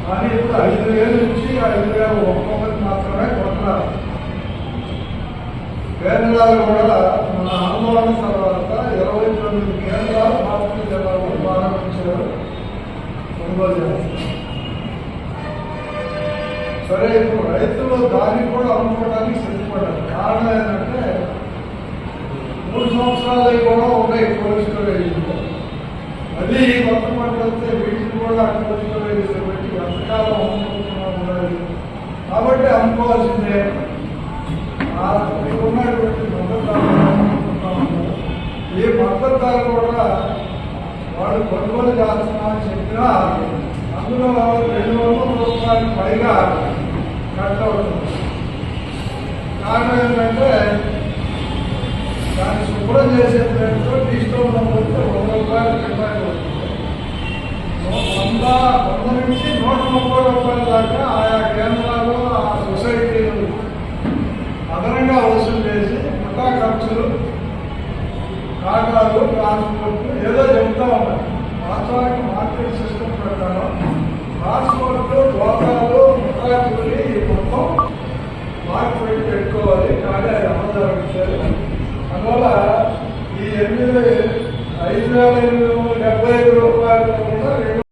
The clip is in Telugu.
కానీ ఇప్పుడు 5,000 నుంచి 5,000 ఒక్కొక్కరికి మాత్రమే కొట్టారు. కేంద్రాలు కూడా మన ఆందోళన తర్వాత 29 కేంద్రాలు మార్కెట్ జిల్లాలో ప్రారంభించారు, కొనుగోలు చేస్తారు. సరే, ఇప్పుడు రైతులు దాన్ని కూడా అమ్ముకోవడానికి సిద్ధపడ్డారు. కారణం ఏంటంటే 3 సంవత్సరాలు కూడా ఉన్నాయి కోల్డ్ స్టోరేజ్లో. అది కొత్త పంట వస్తే వీటిని కూడా కోల్డ్ స్టోరేజ్ పెట్టి ఎంతకాలం అమ్ముకుంటున్నా ఉండాలి. కాబట్టి అమ్ముకోవాల్సిందే. ఉన్నటువంటి మద్దతుదారులు ఈ మద్దతుదారులు కూడా వాడు కొనుగోలు చేస్తున్నామని చెప్పినా అందులో 200 రూపాయలు పైగా కట్ అవుతుంది. కారణం ఏంటంటే దాన్ని శుభ్రం చేసే పేరుతో డిస్కౌంట్ పోతే 100 రూపాయలు కింద వస్తుంది. 100 నుంచి 130 రూపాయల దాకా ఆయా కేంద్రాలు ఆ సొసైటీలు అదనంగా వసూలు చేసి ముఠా ఖర్చులు, కాటాలు, ట్రాన్స్పోర్ట్ ఏదో చెప్తా ఉన్నారు. వాస్తవానికి మార్కెట్ సిస్టమ్ ప్రకారం ట్రాన్స్పోర్ట్, డోకాలు, ముఠా కూలి మొత్తం మార్కెట్ పెట్టుకోవాలి. కానీ